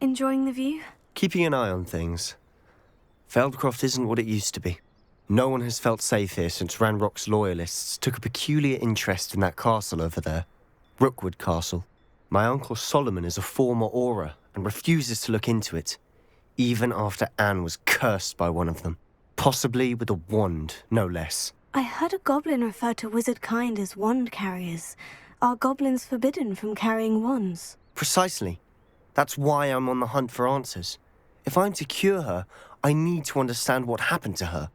Enjoying the view? Keeping an eye on things. Feldcroft isn't what it used to be. No one has felt safe here since Ranrock's loyalists took a peculiar interest in that castle over there. Rookwood Castle. My uncle Solomon is a former Auror and refuses to look into it, even after Anne was cursed by one of them. Possibly with a wand, no less. I heard a goblin refer to wizard kind as wand carriers. Are goblins forbidden from carrying wands? Precisely. That's why I'm on the hunt for answers. If I'm to cure her, I need to understand what happened to her.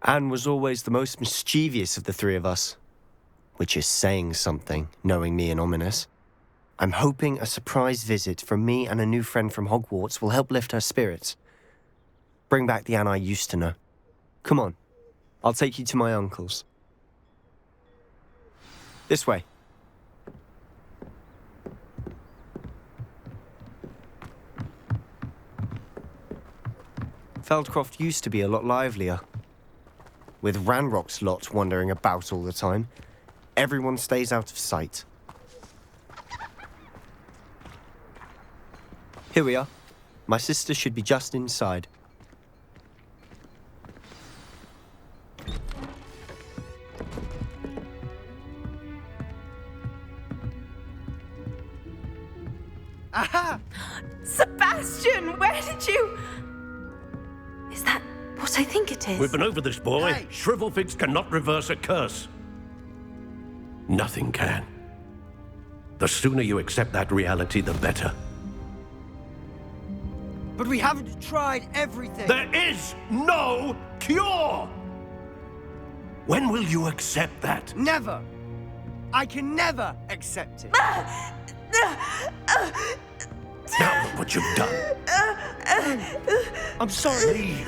Anne was always the most mischievous of the three of us. Which is saying something, knowing me and Ominous. I'm hoping a surprise visit from me and a new friend from Hogwarts will help lift her spirits. Bring back the Anne I used to know. Come on, I'll take you to my uncle's. This way. Feldcroft used to be a lot livelier. With Ranrock's lot wandering about all the time, everyone stays out of sight. Here we are. My sister should be just inside. Aha! Sebastian, where did you... Is that what I think it is? We've been over this, boy. Hey. Shrivelfigs cannot reverse a curse. Nothing can. The sooner you accept that reality, the better. But we haven't tried everything. There is no cure! When will you accept that? Never. I can never accept it. Now look what you've done. I'm sorry. Leave.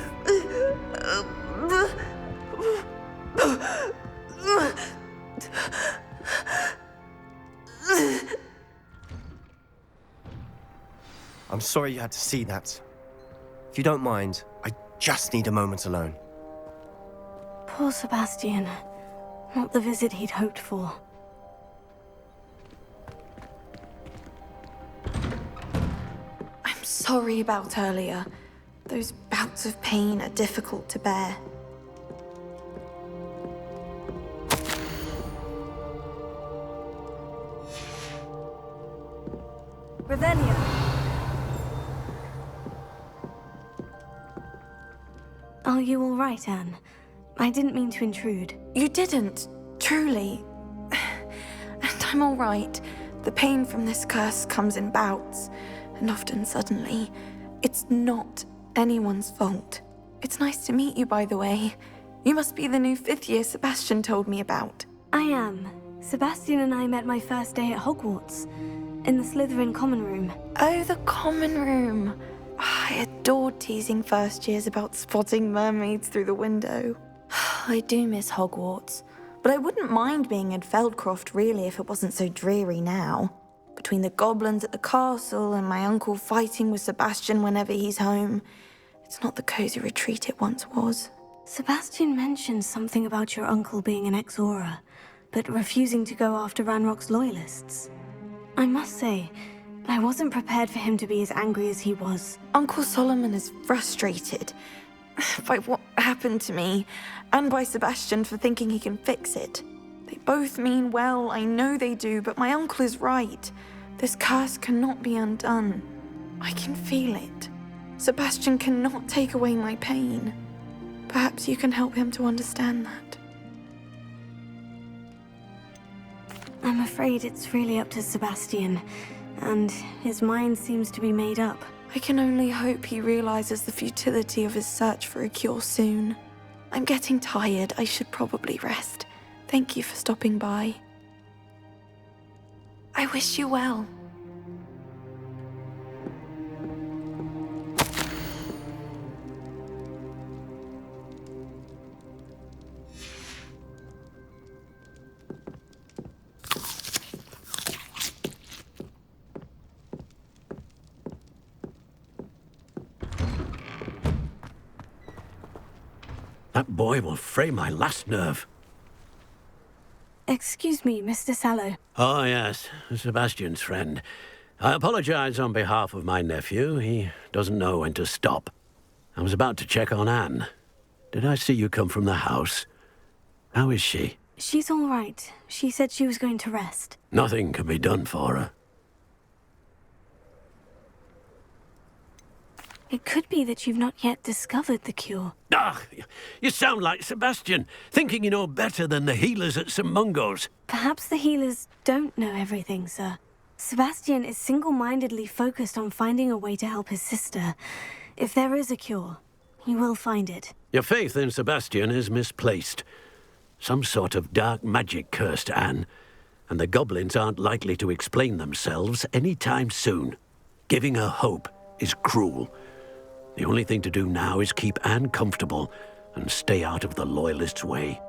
I'm sorry you had to see that. If you don't mind, I just need a moment alone. Poor Sebastian. Not the visit he'd hoped for. I'm sorry about earlier. Those bouts of pain are difficult to bear. Revelio. Are you all right, Anne? I didn't mean to intrude. You didn't, truly. And I'm all right. The pain from this curse comes in bouts, and often suddenly. It's not anyone's fault. It's nice to meet you, by the way. You must be the new 5th year Sebastian told me about. I am. Sebastian and I met my first day at Hogwarts, in the Slytherin common room. Oh, the common room. I adored teasing first years about spotting mermaids through the window. I do miss Hogwarts, but I wouldn't mind being in Feldcroft really if it wasn't so dreary now. Between the goblins at the castle and my uncle fighting with Sebastian whenever he's home, it's not the cozy retreat it once was. Sebastian mentioned something about your uncle being an ex-Auror, but refusing to go after Ranrock's loyalists. I must say, I wasn't prepared for him to be as angry as he was. Uncle Solomon is frustrated by what happened to me, and by Sebastian for thinking he can fix it. They both mean well, I know they do, but my uncle is right. This curse cannot be undone. I can feel it. Sebastian cannot take away my pain. Perhaps you can help him to understand that. I'm afraid it's really up to Sebastian, and his mind seems to be made up. I can only hope he realizes the futility of his search for a cure soon. I'm getting tired. I should probably rest. Thank you for stopping by. I wish you well. That boy will fray my last nerve. Excuse me, Mr. Sallow. Oh, yes, Sebastian's friend. I apologize on behalf of my nephew. He doesn't know when to stop. I was about to check on Anne. Did I see you come from the house? How is she? She's all right. She said she was going to rest. Nothing can be done for her. It could be that you've not yet discovered the cure. Ah, you sound like Sebastian, thinking you know better than the healers at St. Mungo's. Perhaps the healers don't know everything, sir. Sebastian is single-mindedly focused on finding a way to help his sister. If there is a cure, he will find it. Your faith in Sebastian is misplaced. Some sort of dark magic cursed Anne, and the goblins aren't likely to explain themselves anytime soon. Giving her hope is cruel. The only thing to do now is keep Anne comfortable and stay out of the Loyalists' way.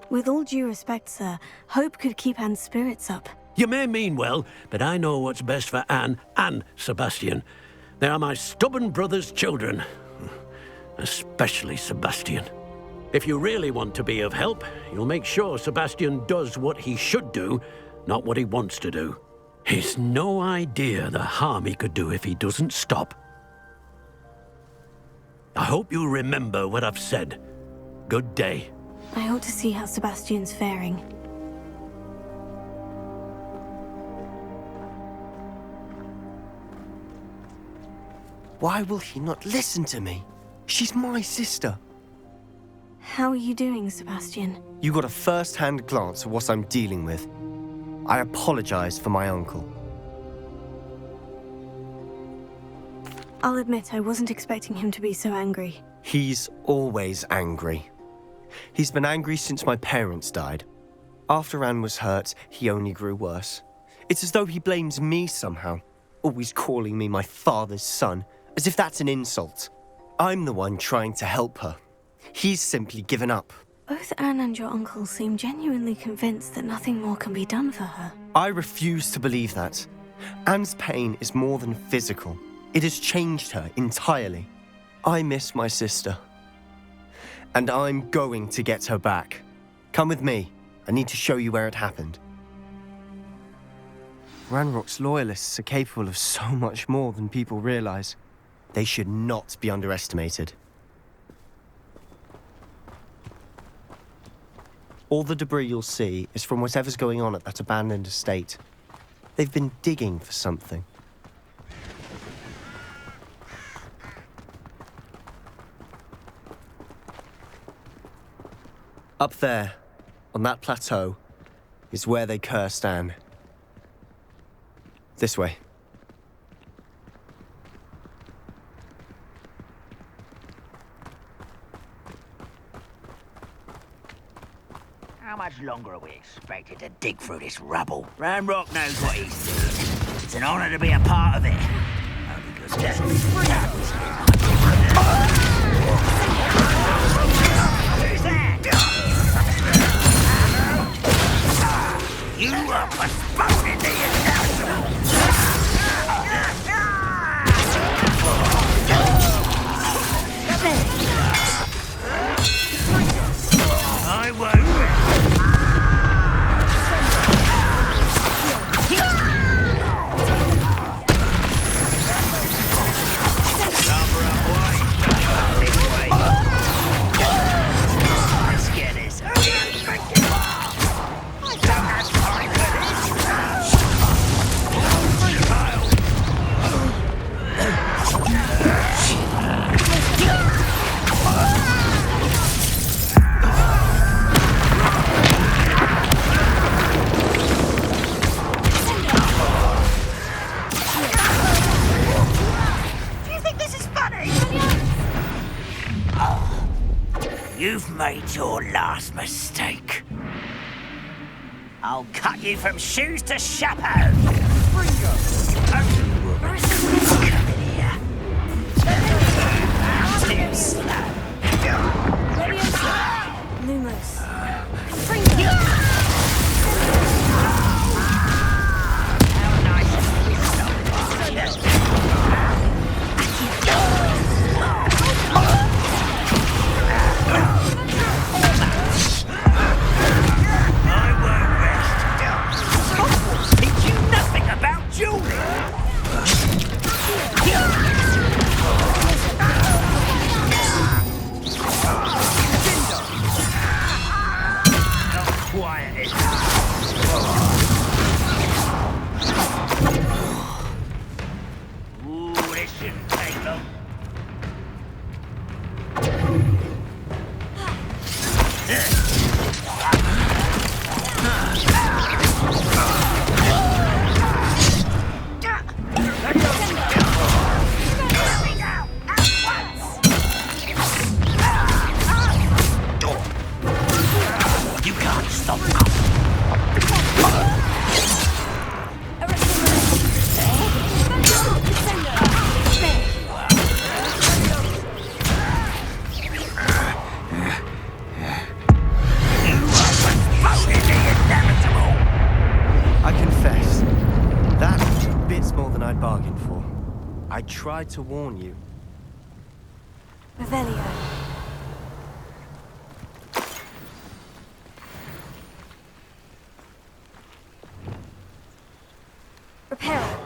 With all due respect, sir, hope could keep Anne's spirits up. You may mean well, but I know what's best for Anne and Sebastian. They are my stubborn brother's children. Especially Sebastian. If you really want to be of help, you'll make sure Sebastian does what he should do, not what he wants to do. He's no idea the harm he could do if he doesn't stop. I hope you remember what I've said. Good day. I ought to see how Sebastian's faring. Why will he not listen to me? She's my sister. How are you doing, Sebastian? You got a first-hand glance at what I'm dealing with. I apologize for my uncle. I'll admit I wasn't expecting him to be so angry. He's always angry. He's been angry since my parents died. After Anne was hurt, he only grew worse. It's as though he blames me somehow, always calling me my father's son, as if that's an insult. I'm the one trying to help her. He's simply given up. Both Anne and your uncle seem genuinely convinced that nothing more can be done for her. I refuse to believe that. Anne's pain is more than physical. It has changed her entirely. I miss my sister. And I'm going to get her back. Come with me. I need to show you where it happened. Ranrock's Loyalists are capable of so much more than people realize. They should not be underestimated. All the debris you'll see is from whatever's going on at that abandoned estate. They've been digging for something. Up there, on that plateau, is where they cursed Anne. This way. How much longer are we expected to dig through this rubble? Ranrock knows what he's doing. It's an honor to be a part of it. Only 'cause Who's that? You are postponing the inevitable. I won't. You've made your last mistake. I'll cut you from shoes to chapeau. Come in here. Too slow. Lumos. How nice of you. I won't rest. Quiet it. Ooh, this shouldn't take long. You can't stop us. I confess, that was bits more than I'd bargained for. I tried to warn you. Revelio. Reparo.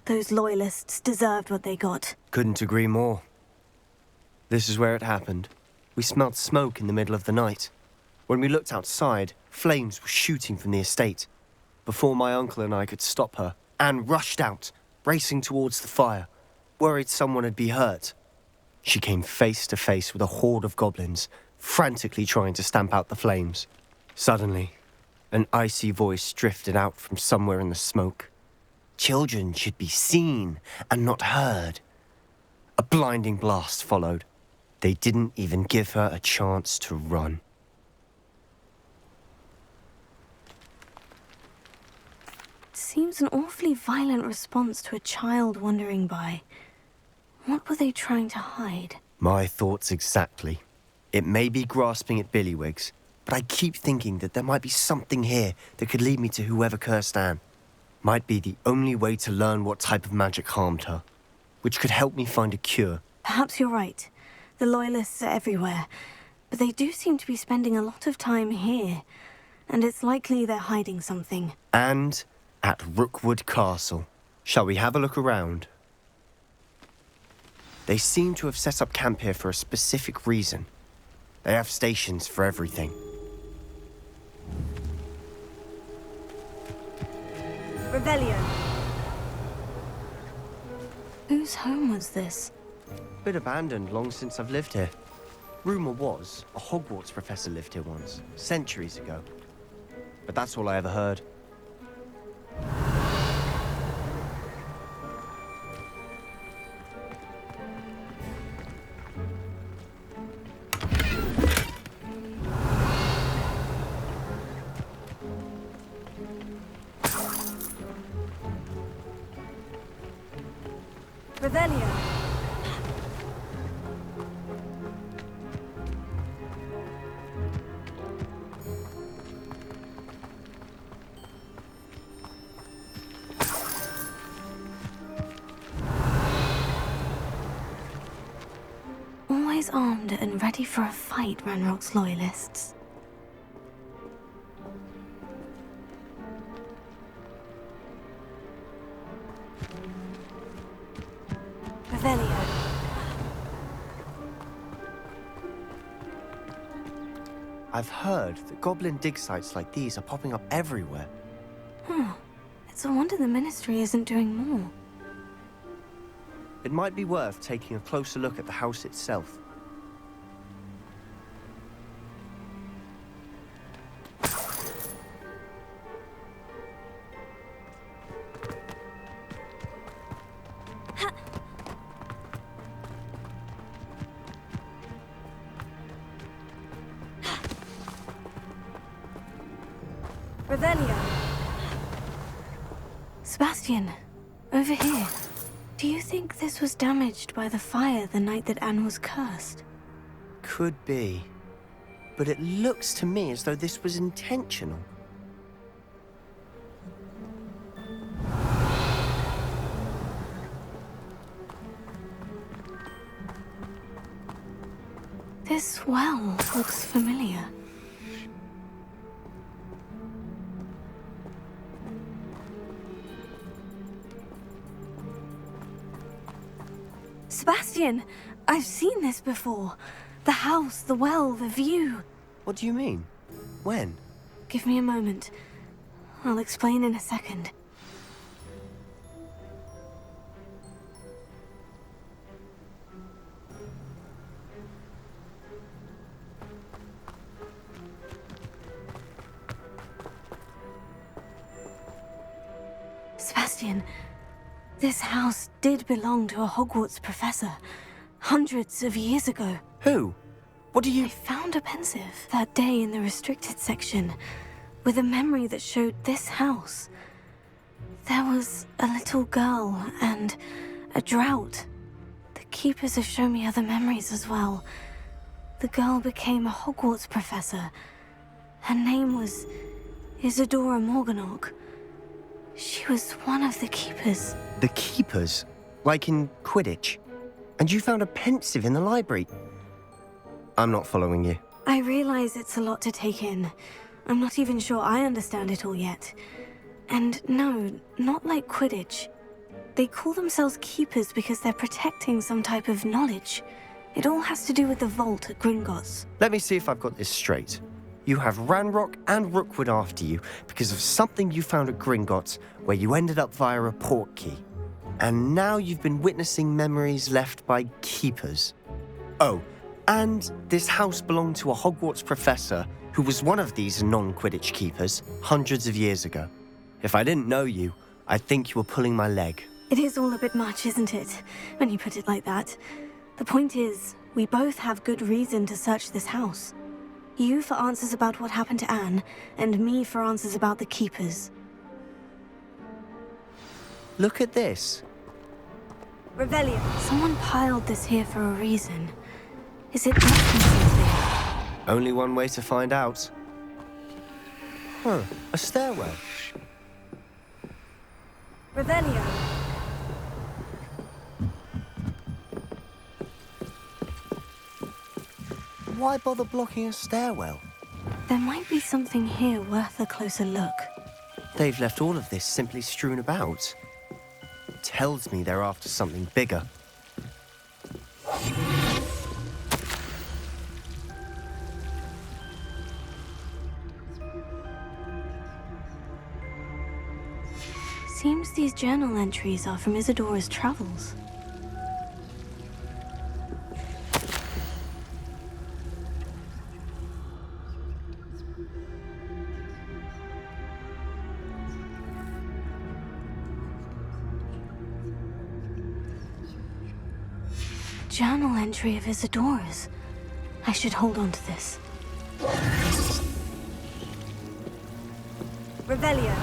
Those loyalists deserved what they got. Couldn't agree more. This is where it happened. We smelled smoke in the middle of the night. When we looked outside, flames were shooting from the estate. Before my uncle and I could stop her, Anne rushed out, racing towards the fire, worried someone had been hurt. She came face to face with a horde of goblins, frantically trying to stamp out the flames. Suddenly, an icy voice drifted out from somewhere in the smoke. Children should be seen and not heard. A blinding blast followed. They didn't even give her a chance to run. Seems an awfully violent response to a child wandering by. What were they trying to hide? My thoughts exactly. It may be grasping at billywhigs, but I keep thinking that there might be something here that could lead me to whoever cursed Anne. Might be the only way to learn what type of magic harmed her, which could help me find a cure. Perhaps you're right. The Loyalists are everywhere, but they do seem to be spending a lot of time here, and it's likely they're hiding something. And at Rookwood Castle. Shall we have a look around? They seem to have set up camp here for a specific reason. They have stations for everything. Revelio. Whose home was this? Been abandoned long since I've lived here. Rumor was a Hogwarts professor lived here once, centuries ago. But that's all I ever heard. Revelio. Always armed and ready for a fight, Ranrock's loyalists. Revelio. I've heard that goblin dig sites like these are popping up everywhere. It's a wonder the Ministry isn't doing more. It might be worth taking a closer look at the house itself. Revelio. Sebastian, over here. Do you think this was damaged by the fire the night that Anne was cursed? Could be. but it looks to me as though this was intentional. This well looks familiar. Sebastian, I've seen this before. The house, the well, the view. What do you mean? When? Give me a moment. I'll explain in a second. Sebastian, this house did belong to a Hogwarts professor, hundreds of years ago. Who? What do I you... found a pensive that day in the restricted section, with a memory that showed this house. There was a little girl and a drought. The keepers have shown me other memories as well. The girl became a Hogwarts professor. Her name was Isadora Morganach. She was one of the keepers. The keepers? Like in Quidditch? And you found a pensive in the library? I'm not following you. I realize it's a lot to take in. I'm not even sure I understand it all yet. And no, not like Quidditch. They call themselves keepers because they're protecting some type of knowledge. It all has to do with the vault at Gringotts. Let me see if I've got this straight. You have Ranrock and Rookwood after you because of something you found at Gringotts where you ended up via a portkey. And now you've been witnessing memories left by keepers. Oh, and this house belonged to a Hogwarts professor who was one of these non-Quidditch keepers hundreds of years ago. If I didn't know you, I'd think you were pulling my leg. It is all a bit much, isn't it? When you put it like that. The point is, we both have good reason to search this house. You for answers about what happened to Anne, and me for answers about the keepers. Look at this. Revelio. Someone piled this here for a reason. Is it blocking something? Only one way to find out. Huh, a stairwell. Revelio. Why bother blocking a stairwell? There might be something here worth a closer look. They've left all of this simply strewn about. Tells me they're after something bigger. Seems these journal entries are from Isadora's travels. Journal entry of Isadora's. I should hold on to this. Revelio.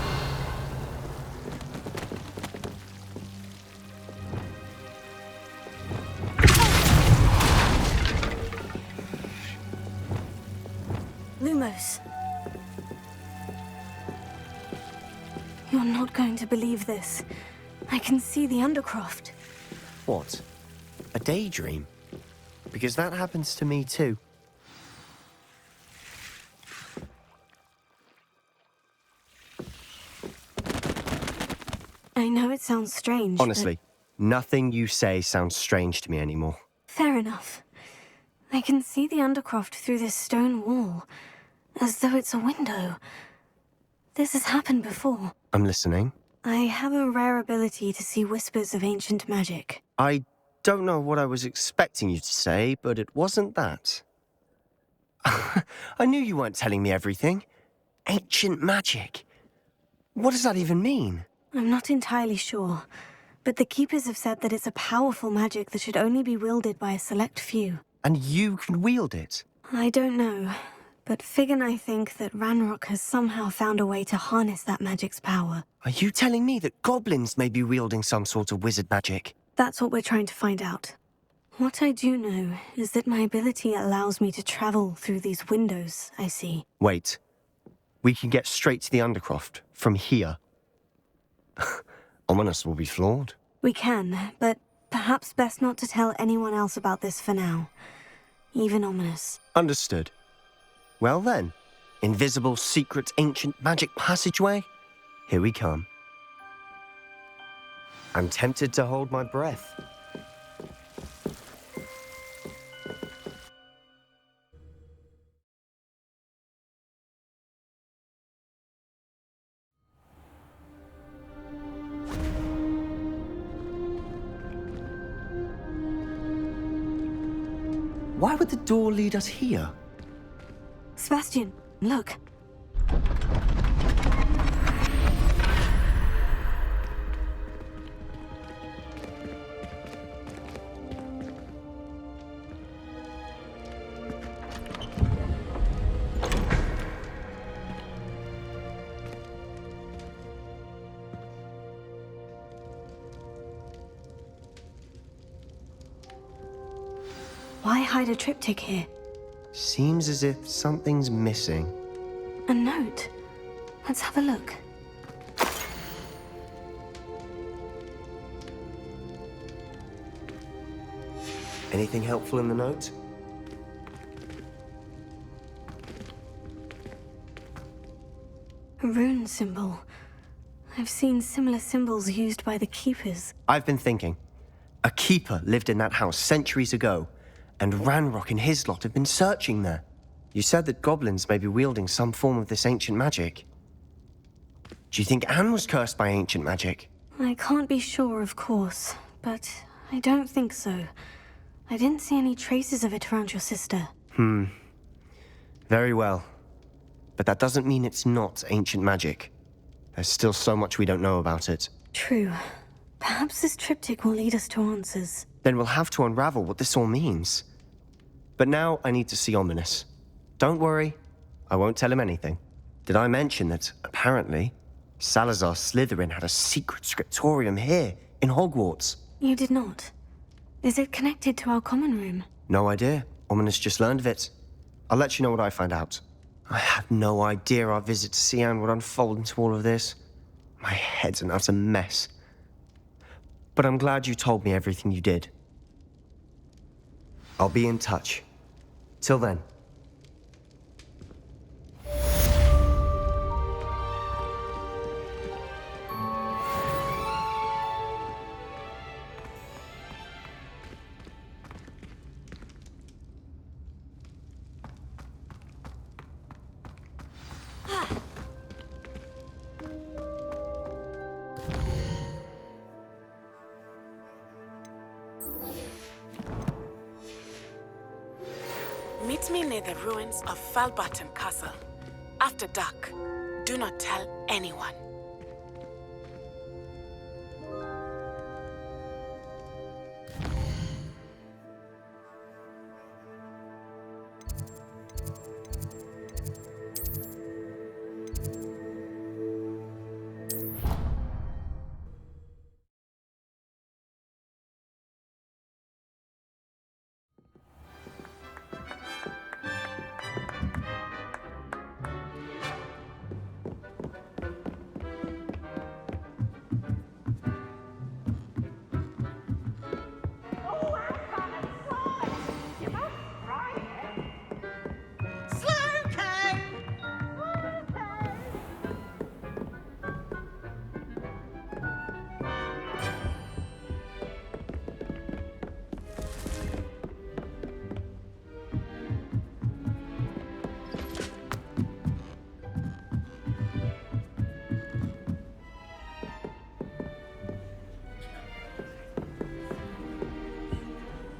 Lumos. You're not going to believe this. I can see the Undercroft. What? A daydream? Because that happens to me too. I know it sounds strange, Honestly, nothing you say sounds strange to me anymore. Fair enough. I can see the Undercroft through this stone wall, as though it's a window. This has happened before. I'm listening. I have a rare ability to see whispers of ancient magic. I don't know what I was expecting you to say, but it wasn't that. I knew you weren't telling me everything. Ancient magic. What does that even mean? I'm not entirely sure, but the Keepers have said that it's a powerful magic that should only be wielded by a select few. And you can wield it? I don't know, but Fig and I think that Ranrock has somehow found a way to harness that magic's power. Are you telling me that goblins may be wielding some sort of wizard magic? That's what we're trying to find out. What I do know is that my ability allows me to travel through these windows, I see. Wait. We can get straight to the Undercroft from here. Ominous will be floored. We can, but perhaps best not to tell anyone else about this for now. Even Ominous. Understood. Well then, invisible, secret, ancient magic passageway? Here we come. I'm tempted to hold my breath. Why would the door lead us here? Sebastian, look. Why hide a triptych here? Seems as if something's missing. A note. Let's have a look. Anything helpful in the note? A rune symbol. I've seen similar symbols used by the Keepers. I've been thinking. A keeper lived in that house centuries ago, and Ranrock and his lot have been searching there. You said that goblins may be wielding some form of this ancient magic. Do you think Anne was cursed by ancient magic? I can't be sure, of course, but I don't think so. I didn't see any traces of it around your sister. Very well. But that doesn't mean it's not ancient magic. There's still so much we don't know about it. True. Perhaps this triptych will lead us to answers. Then we'll have to unravel what this all means. But now I need to see Ominous. Don't worry, I won't tell him anything. Did I mention that, apparently, Salazar Slytherin had a secret scriptorium here, in Hogwarts? You did not. Is it connected to our common room? No idea. Ominous just learned of it. I'll let you know what I find out. I had no idea our visit to Cian would unfold into all of this. My head's an utter mess. But I'm glad you told me everything you did. I'll be in touch. Till then. Meet me near the ruins of Falbarton Castle. After dark. Do not tell anyone.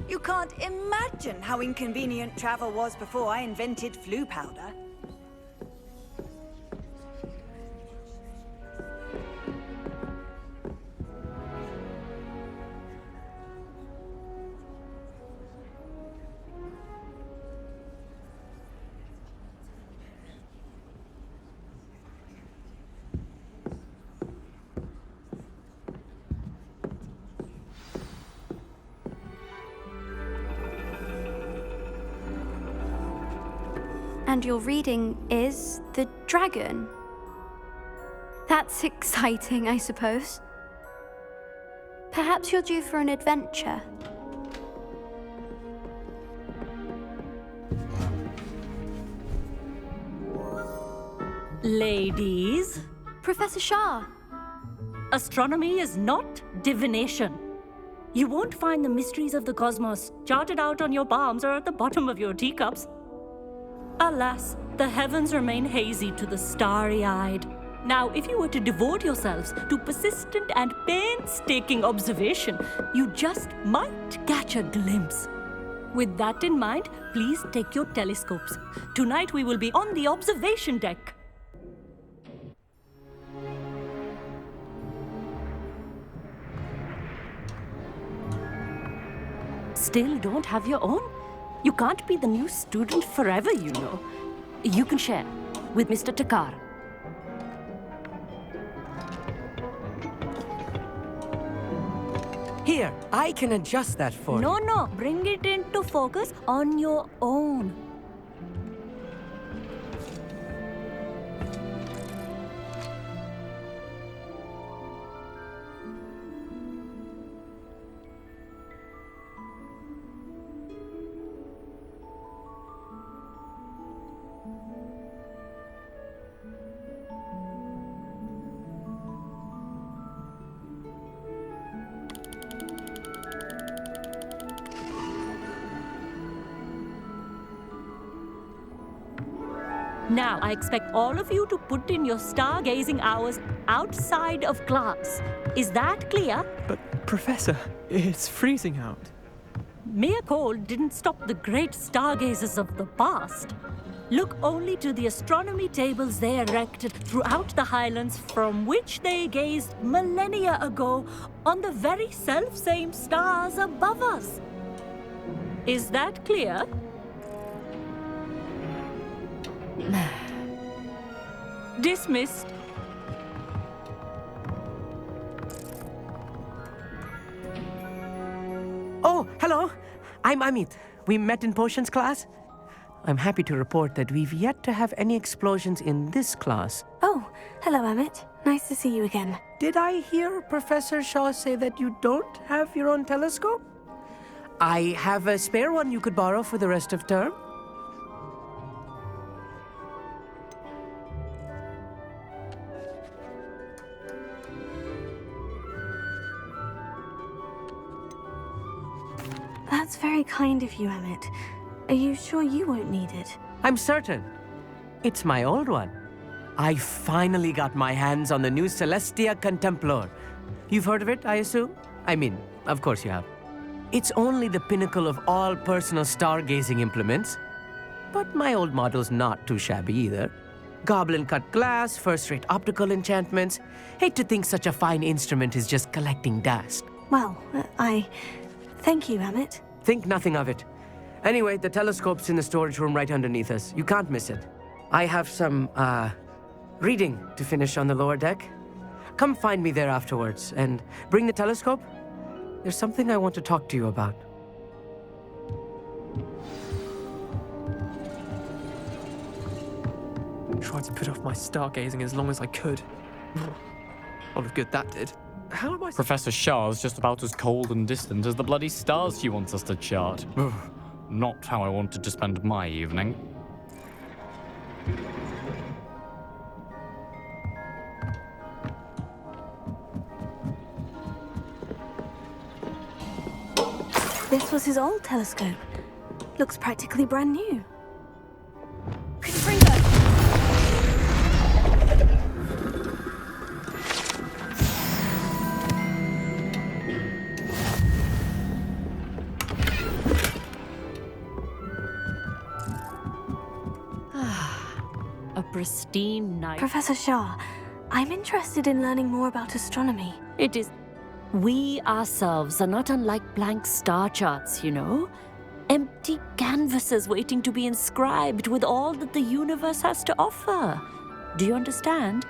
You can't imagine how inconvenient travel was before I invented flu powder. understand your reading is the dragon. That's exciting, I suppose. Perhaps you're due for an adventure. Ladies, Professor Shah. astronomy is not divination. You won't find the mysteries of the cosmos charted out on your palms or at the bottom of your teacups. Alas, the heavens remain hazy to the starry-eyed. Now, if you were to devote yourselves to persistent and painstaking observation, you just might catch a glimpse. With that in mind, please take your telescopes. Tonight we will be on the observation deck. Still don't have your own? You can't be the new student forever, you know. You can share with Mr. Takar. Here, I can adjust that for you. No, bring it into focus on your own. Now, I expect all of you to put in your stargazing hours outside of class. Is that clear? But, Professor, it's freezing out. Mere cold didn't stop the great stargazers of the past. Look only to the astronomy tables they erected throughout the highlands from which they gazed millennia ago on the very self-same stars above us. Is that clear? Dismissed. Oh, hello. I'm Amit. We met in potions class. I'm happy to report that we've yet to have any explosions in this class. Oh, hello, Amit. Nice to see you again. Did I hear Professor Shaw say that you don't have your own telescope? I have a spare one you could borrow for the rest of term. That's very kind of you, Amit. Are you sure you won't need it? I'm certain. It's my old one. I finally got my hands on the new Celestia Contemplar. You've heard of it, I assume? I mean, of course you have. It's only the pinnacle of all personal stargazing implements. But my old model's not too shabby either. Goblin-cut glass, first-rate optical enchantments. Hate to think such a fine instrument is just collecting dust. Well, thank you, Amit. Think nothing of it. Anyway, the telescope's in the storage room right underneath us. You can't miss it. I have some, reading to finish on the lower deck. Come find me there afterwards, and bring the telescope. There's something I want to talk to you about. Tried to put off my stargazing as long as I could. A lot of good that did. How am I... Professor Shah's just about as cold and distant as the bloody stars she wants us to chart. Not how I wanted to spend my evening. This was his old telescope. Looks practically brand new. Confringo! A pristine night. Professor Shah, I'm interested in learning more about astronomy. It is... We ourselves are not unlike blank star charts, you know? Empty canvases waiting to be inscribed with all that the universe has to offer. Do you understand?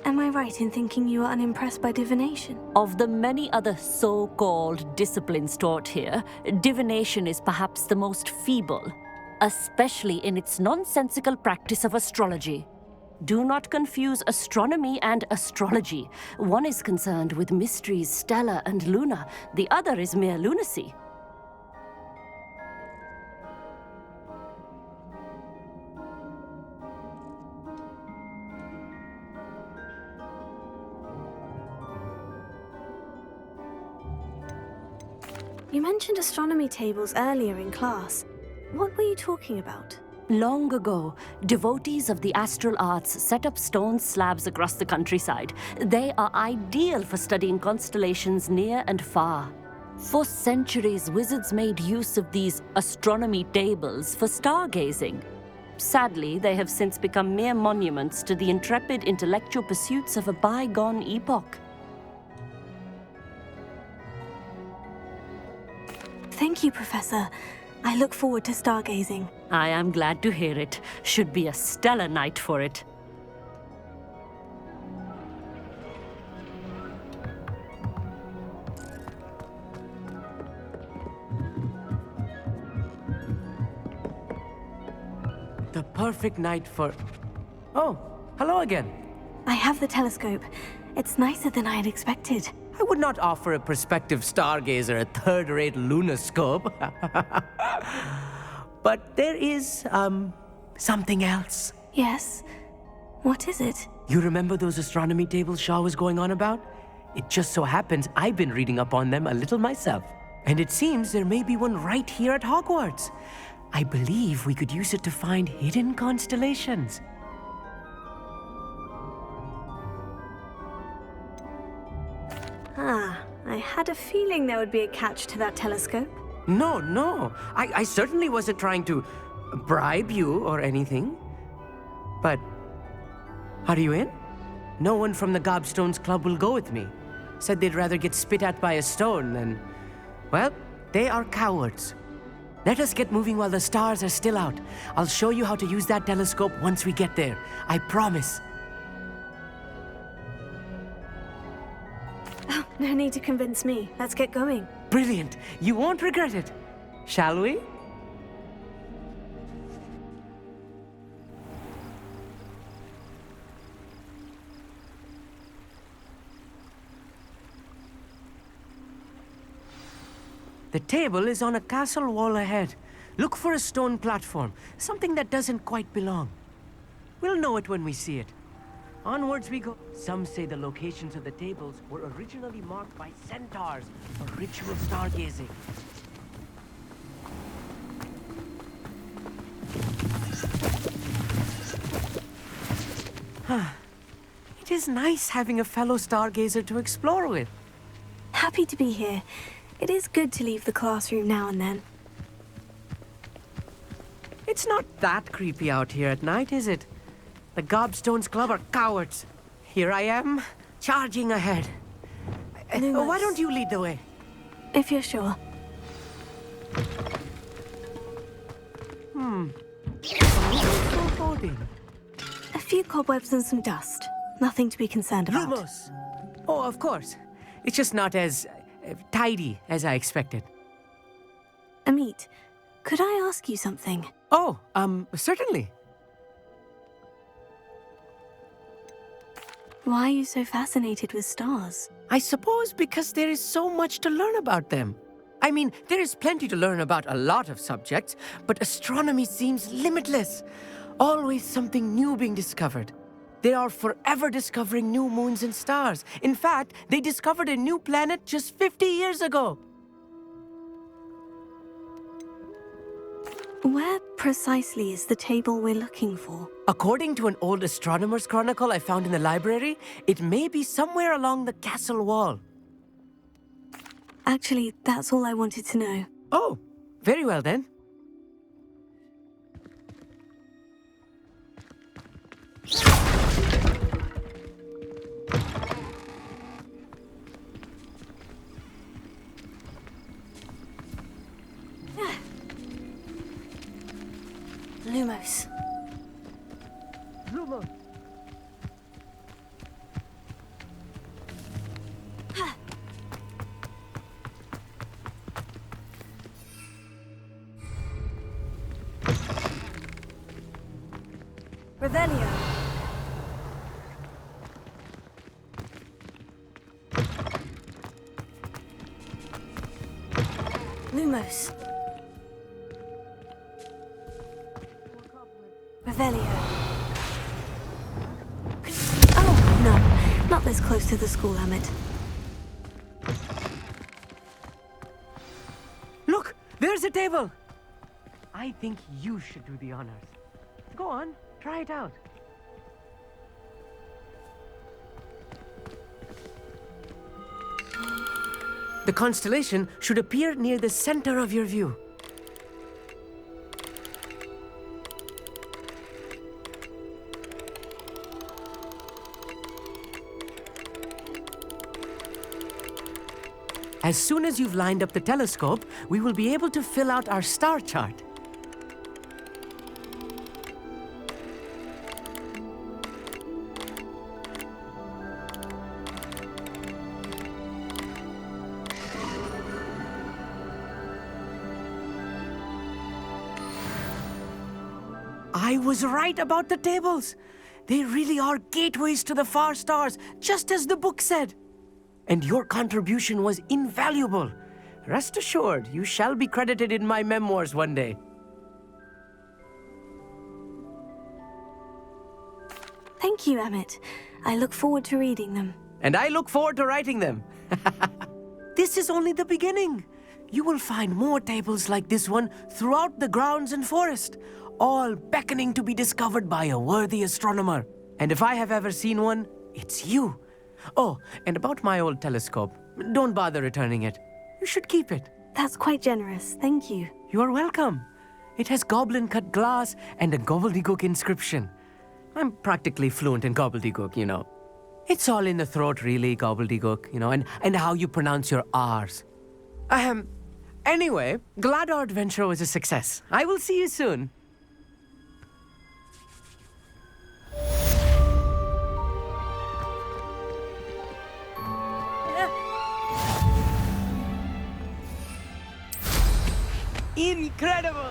Am I right in thinking you are unimpressed by divination? Of the many other so-called disciplines taught here, divination is perhaps the most feeble, especially in its nonsensical practice of astrology. Do not confuse astronomy and astrology. One is concerned with mysteries stellar and lunar, the other is mere lunacy. You mentioned astronomy tables earlier in class. What were you talking about? Long ago, devotees of the astral arts set up stone slabs across the countryside. They are ideal for studying constellations near and far. For centuries, wizards made use of these astronomy tables for stargazing. Sadly, they have since become mere monuments to the intrepid intellectual pursuits of a bygone epoch. Thank you, Professor. I look forward to stargazing. I am glad to hear it. Should be a stellar night for it. The perfect night for... Oh, hello again. I have the telescope. It's nicer than I had expected. I would not offer a prospective stargazer a third-rate lunoscope. But there is, something else. Yes? What is it? You remember those astronomy tables Shaw was going on about? It just so happens I've been reading up on them a little myself. And it seems there may be one right here at Hogwarts. I believe we could use it to find hidden constellations. I had a feeling there would be a catch to that telescope. No. I certainly wasn't trying to bribe you or anything. But, are you in? No one from the Gobstones Club will go with me. Said they'd rather get spit at by a stone than... Well, they are cowards. Let us get moving while the stars are still out. I'll show you how to use that telescope once we get there. I promise. Oh, no need to convince me. Let's get going. Brilliant. You won't regret it. Shall we? The table is on a castle wall ahead. Look for a stone platform, something that doesn't quite belong. We'll know it when we see it. Onwards we go. Some say the locations of the tables were originally marked by centaurs for ritual stargazing. It is nice having a fellow stargazer to explore with. Happy to be here. It is good to leave the classroom now and then. It's not that creepy out here at night, is it? The Gobstones Club are cowards. Here I am, charging ahead. Why don't you lead the way? If you're sure. Foreboding. A few cobwebs and some dust. Nothing to be concerned about. Lumos! Oh, of course. It's just not as tidy as I expected. Amit, could I ask you something? Oh, certainly. Why are you so fascinated with stars? I suppose because there is so much to learn about them. I mean, there is plenty to learn about a lot of subjects, but astronomy seems limitless. Always something new being discovered. They are forever discovering new moons and stars. In fact, they discovered a new planet just 50 years ago. Where precisely is the table we're looking for? According to an old astronomer's chronicle I found in the library, it may be somewhere along the castle wall. Actually, that's all I wanted to know. Oh, very well then. Lumos. Lumos. Revelio. Lumos. Revelio. Oh, no. Not this close to the school, Emmett. Look, there's a table. I think you should do the honors. Go on, try it out. The constellation should appear near the center of your view. As soon as you've lined up the telescope, we will be able to fill out our star chart. I was right about the tables. They really are gateways to the far stars, just as the book said. And your contribution was invaluable. Rest assured, you shall be credited in my memoirs one day. Thank you, Emmett. I look forward to reading them. And I look forward to writing them. This is only the beginning. You will find more tables like this one throughout the grounds and forest, all beckoning to be discovered by a worthy astronomer. And if I have ever seen one, it's you. Oh, and about my old telescope, don't bother returning it. You should keep it. That's quite generous. Thank you. You are welcome. It has goblin-cut glass and a gobbledygook inscription. I'm practically fluent in gobbledygook, you know. It's all in the throat, really, gobbledygook, you know, and how you pronounce your R's. Anyway, glad our adventure was a success. I will see you soon. Incredible!